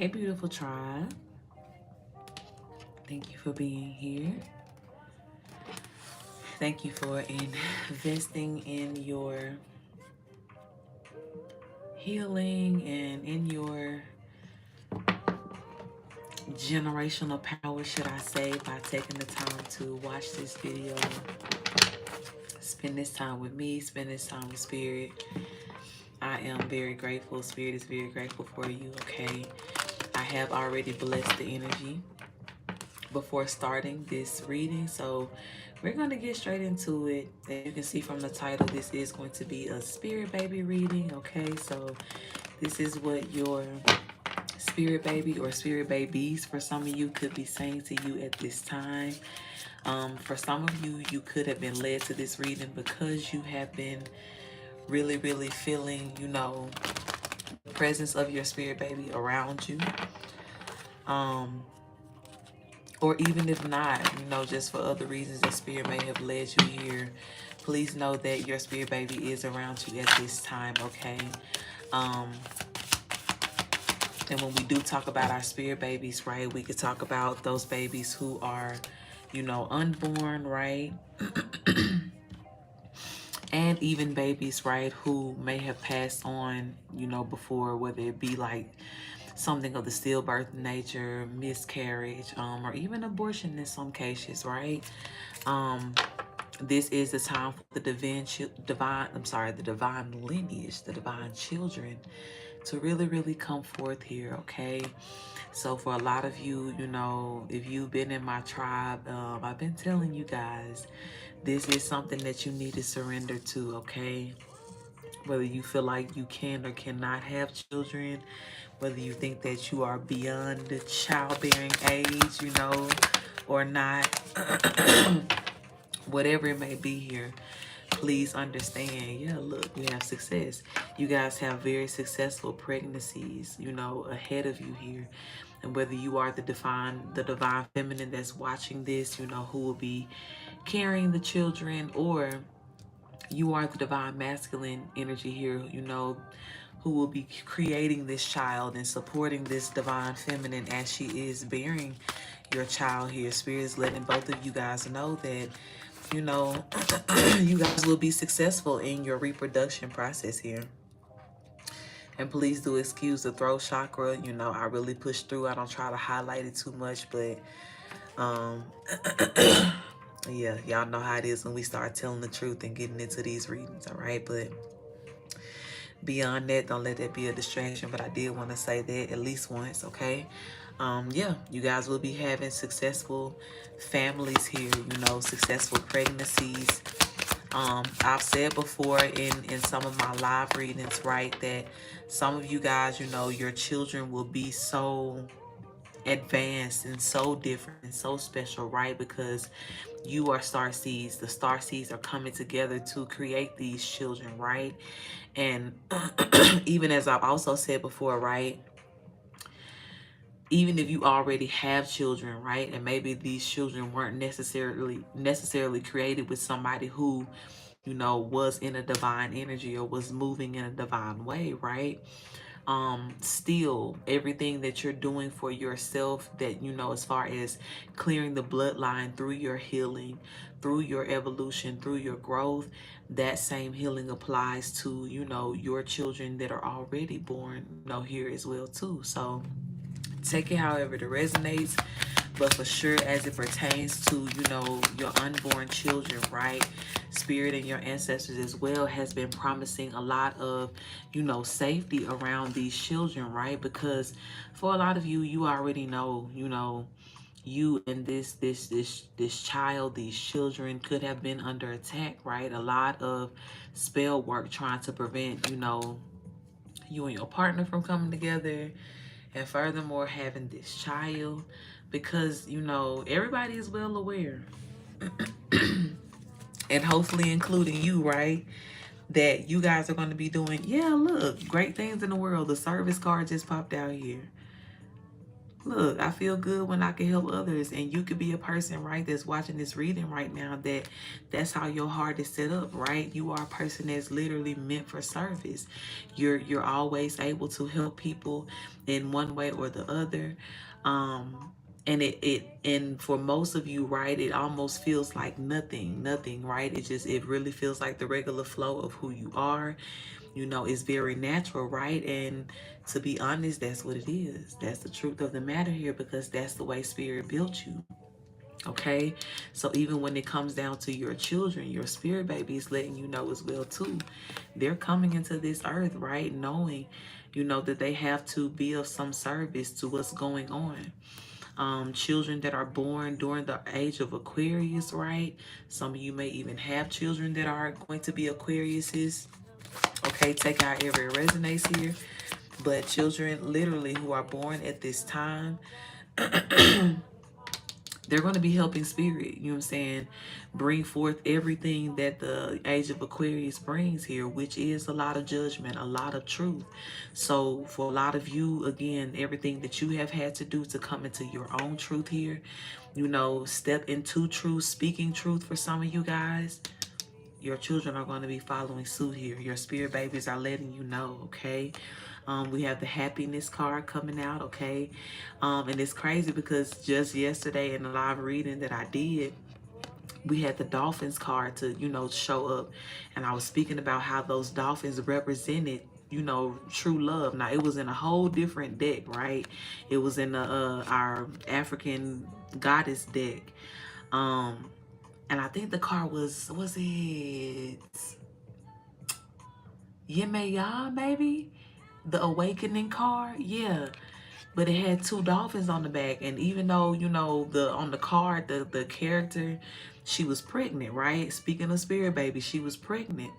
Hey, beautiful tribe. Thank you for being here. Thank you for investing in your healing and in your generational power, should I say, by taking the time to watch this video. Spend this time with me, spend this time with Spirit. I am very grateful. Spirit is very grateful for you, okay? I have already blessed the energy before starting this reading, so we're going to get straight into it. As you can see from the title, this is going to be a spirit baby reading, okay? So this is what your spirit baby or spirit babies for some of you could be saying to you at this time. For some of you, you could have been led to this reading because you have been really feeling, the presence of your spirit baby around you. Or even if not, just for other reasons that spirit may have led you here, please know that your spirit baby is around you at this time, okay? And when we do talk about our spirit babies, right, we could talk about those babies who are, unborn, right? And even babies, right, who may have passed on, before, whether it be like something of the stillbirth nature, miscarriage, or even abortion in some cases, right? This is the time for the the divine lineage, the divine children to really come forth here, okay? So for a lot of you, if you've been in my tribe, I've been telling you guys, this is something that you need to surrender to, okay? Whether you feel like you can or cannot have children, whether you think that you are beyond the childbearing age, or not, whatever it may be here, please understand, yeah, look, we have success. You guys have very successful pregnancies, ahead of you here. And whether you are the divine feminine that's watching this, who will be carrying the children, or you are the divine masculine energy here, who will be creating this child and supporting this divine feminine as she is bearing your child here. Spirit is letting both of you guys know that, you guys will be successful in your reproduction process here. And please do excuse the throat chakra. I really push through. I don't try to highlight it too much, but yeah, y'all know how it is when we start telling the truth and getting into these readings, all right? But beyond that, don't let that be a distraction. But I did want to say that at least once, okay? Yeah, you guys will be having successful families here, successful pregnancies. I've said before in some of my live readings, right, that some of you guys, your children will be so advanced and so different and so special, right? Because you are star seeds. The star seeds are coming together to create these children, right? And even as I've also said before, right, even if you already have children, right, and maybe these children weren't necessarily created with somebody who, was in a divine energy or was moving in a divine way, right? Still, everything that you're doing for yourself, that, as far as clearing the bloodline through your healing, through your evolution, through your growth, that same healing applies to, your children that are already born, here as well too. So take it however it resonates, but for sure, as it pertains to, your unborn children, right? Spirit and your ancestors as well has been promising a lot of, safety around these children, right? Because for a lot of you, you already know, you and this child, these children could have been under attack, right? A lot of spell work trying to prevent, you and your partner from coming together, and furthermore having this child, because everybody is well aware, and hopefully including you, right, that you guys are going to be doing, yeah, look, great things in the world. The service card just popped out here. Look, I feel good when I can help others, and you could be a person, right, that's watching this reading right now, that's how your heart is set up, right? You are a person that's literally meant for service. You're always able to help people in one way or the other. And and for most of you, right, it almost feels like nothing, right? It really feels like the regular flow of who you are. It's very natural, right? And to be honest, that's what it is. That's the truth of the matter here, because that's the way Spirit built you. Okay, so even when it comes down to your children, your spirit baby is letting you know as well too. They're coming into this earth, right, knowing, that they have to be of some service to what's going on. Children that are born during the age of Aquarius, right? Some of you may even have children that are going to be Aquariuses. Okay, take out every resonates here. But children literally who are born at this time, they're going to be helping spirit, you know what I'm saying, bring forth everything that the age of Aquarius brings here, which is a lot of judgment, a lot of truth. So for a lot of you, again, everything that you have had to do to come into your own truth here, step into truth, speaking truth for some of you guys, your children are going to be following suit here. Your spirit babies are letting you know, okay? We have the happiness card coming out, okay? And it's crazy because just yesterday in the live reading that I did, we had the dolphins card to, show up. And I was speaking about how those dolphins represented, true love. Now, it was in a whole different deck, right? It was in our African goddess deck. And I think the card was it Yemaya, maybe? The awakening card? Yeah. But it had two dolphins on the back. And even though, on the card, the character, she was pregnant, right? Speaking of spirit baby, she was pregnant.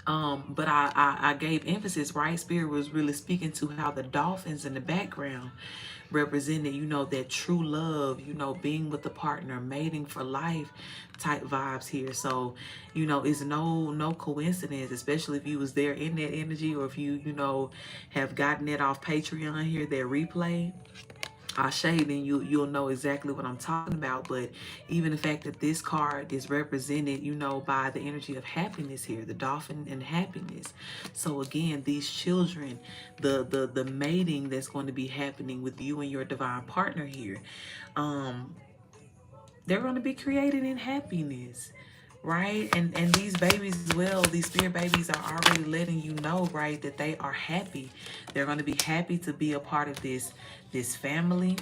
But I gave emphasis, right? Spirit was really speaking to how the dolphins in the background represented, that true love, being with the partner, mating for life type vibes here. So, it's no coincidence, especially if you was there in that energy, or if you, have gotten it off Patreon here, that replay. Ashe, then you'll know exactly what I'm talking about. But even the fact that this card is represented, by the energy of happiness here, the dolphin and happiness. So again, these children, the mating that's going to be happening with you and your divine partner here, they're going to be created in happiness. Right? And these babies as well, these spirit babies are already letting you know, right, that they are happy. They're going to be happy to be a part of this family.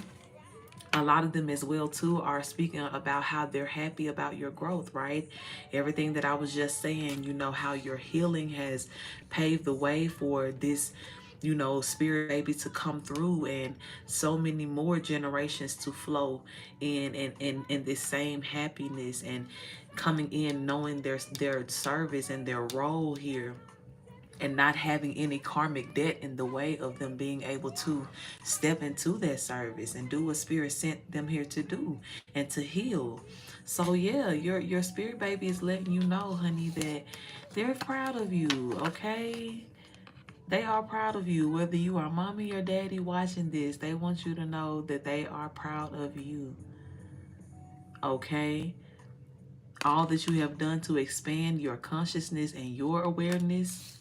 A lot of them as well too are speaking about how they're happy about your growth, right? Everything that I was just saying, how your healing has paved the way for this, spirit baby to come through, and so many more generations to flow in this same happiness, and coming in knowing their service and their role here, and not having any karmic debt in the way of them being able to step into that service and do what spirit sent them here to do, and to heal. So yeah, your spirit baby is letting you know, honey, that they're proud of you, okay? They are proud of you. Whether you are mommy or daddy watching this, they want you to know that they are proud of you, okay? All that you have done to expand your consciousness and your awareness,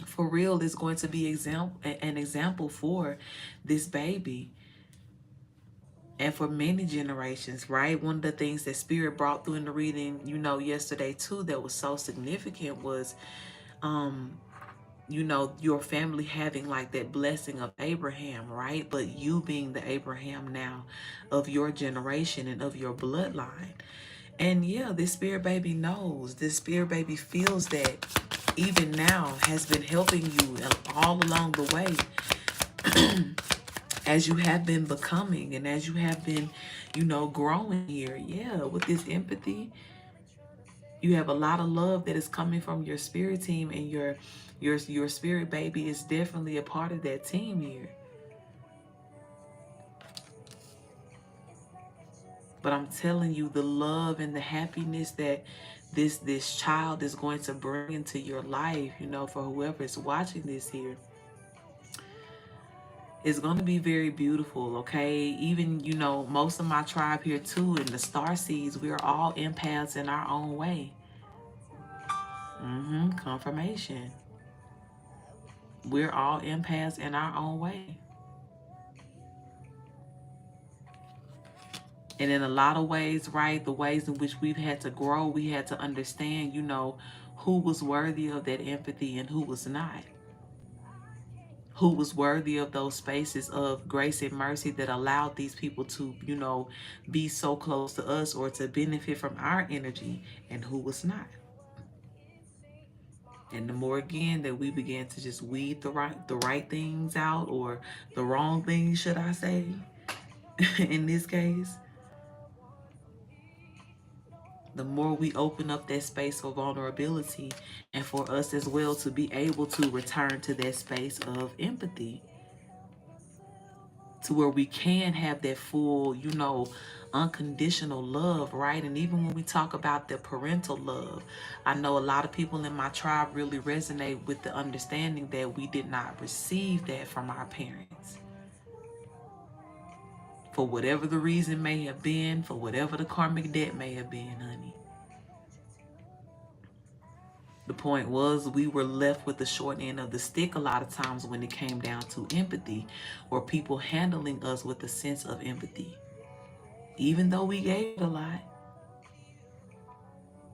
for real, is going to be an example for this baby, and for many generations, right? One of the things that spirit brought through in the reading, yesterday too, that was so significant was, your family having like that blessing of Abraham, right? But you being the Abraham now of your generation and of your bloodline. And yeah, this spirit baby knows, this spirit baby feels that even now has been helping you all along the way, as you have been becoming and as you have been, growing here. Yeah, with this empathy, you have a lot of love that is coming from your spirit team, and your spirit baby is definitely a part of that team here. But I'm telling you, the love and the happiness that this child is going to bring into your life, for whoever is watching this here, It's going to be very beautiful, okay? Even, you know, most of my tribe here too, in the star seeds, we're all empaths in our own way. Confirmation. We're all empaths in our own way. And in a lot of ways, right, the ways in which we've had to grow, we had to understand, you know, who was worthy of that empathy and who was not. Who was worthy of those spaces of grace and mercy that allowed these people to, you know, be so close to us or to benefit from our energy, and who was not. And the more again that we began to just weed the right things out, or the wrong things, should I say, in this case, the more we open up that space for vulnerability, and for us as well to be able to return to that space of empathy, to where we can have that full, you know, unconditional love, right? And even when we talk about the parental love, I know a lot of people in my tribe really resonate with the understanding that we did not receive that from our parents. For whatever the reason may have been, for whatever the karmic debt may have been, honey. The point was, we were left with the short end of the stick a lot of times when it came down to empathy, or people handling us with a sense of empathy. Even though we gave a lot.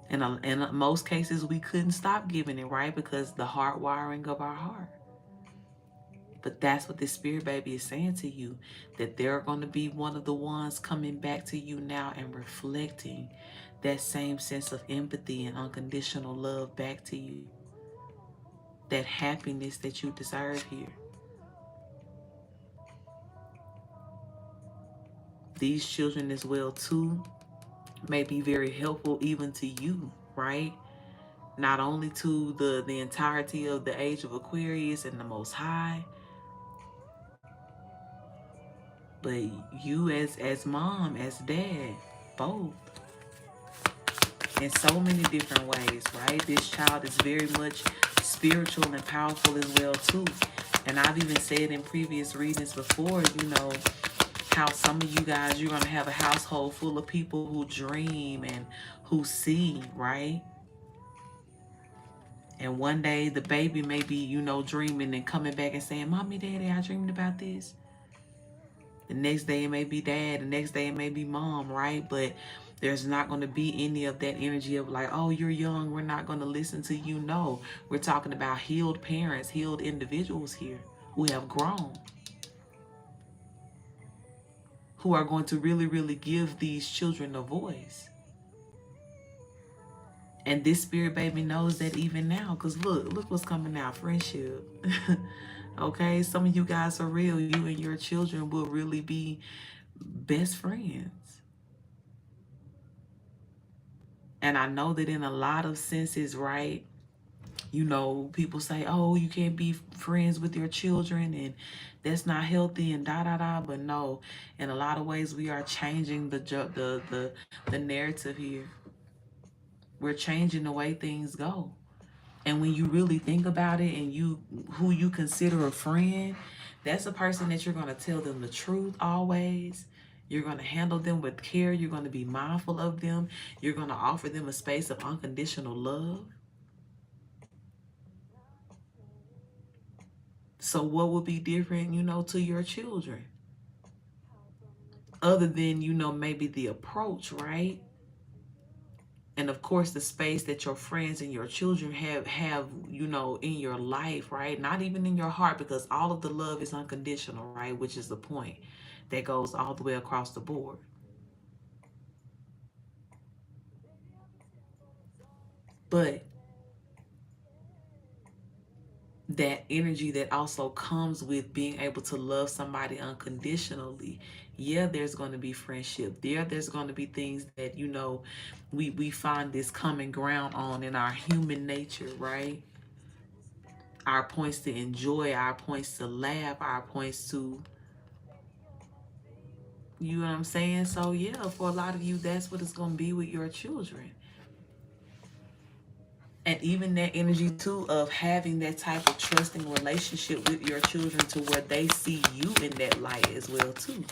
And in most cases, we couldn't stop giving it, right? Because the hardwiring of our heart. But that's what this spirit baby is saying to you, that they're going to be one of the ones coming back to you now and reflecting that same sense of empathy and unconditional love back to you. That happiness that you deserve here. These children as well too may be very helpful even to you, right? Not only to the entirety of the age of Aquarius and the Most High, but you as mom, as dad, both. In so many different ways, right? This child is very much spiritual and powerful as well too. And I've even said in previous readings before, you know, how some of you guys, you're going to have a household full of people who dream and who see, right? And one day the baby may be, you know, dreaming and coming back and saying, Mommy, Daddy, I dreamed about this. The next day it may be dad, the next day it may be mom, right? But there's not going to be any of that energy of like, oh, you're young, we're not going to listen to you. No, we're talking about healed parents, healed individuals here who have grown, who are going to really, really give these children a voice. And this spirit baby knows that even now, because look what's coming out, friendship. Okay, some of you guys are real. You and your children will really be best friends. And I know that in a lot of senses, right, you know, people say, oh, you can't be friends with your children and that's not healthy and da. But no, in a lot of ways, we are changing the narrative here. We're changing the way things go. And when you really think about it, and who you consider a friend, that's a person that you're going to tell them the truth always. You're going to handle them with care. You're going to be mindful of them. You're going to offer them a space of unconditional love. So what would be different, you know, to your children? Other than, you know, maybe the approach, right? And of course, the space that your friends and your children have, you know, in your life, right? Not even in your heart, because all of the love is unconditional, right? Which is the point that goes all the way across the board. But that energy that also comes with being able to love somebody unconditionally, yeah, there's going to be friendship. There's going to be things that, you know, we find this common ground on in our human nature, right? Our points to enjoy, our points to laugh, our points to, you know what I'm saying? So yeah, for a lot of you, that's what it's going to be with your children. And even that energy too of having that type of trusting relationship with your children to where they see you in that light as well too.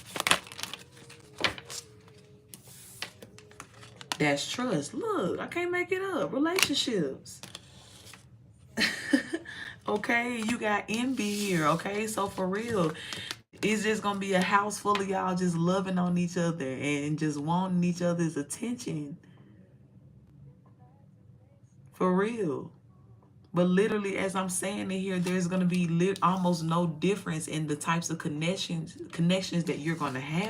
That's trust. Look, I can't make it up. Relationships. Okay, you got envy here. Okay, so for real, it's just gonna be a house full of y'all just loving on each other and just wanting each other's attention. For real. But literally, as I'm saying it here, there's gonna be almost no difference in the types of connections that you're gonna have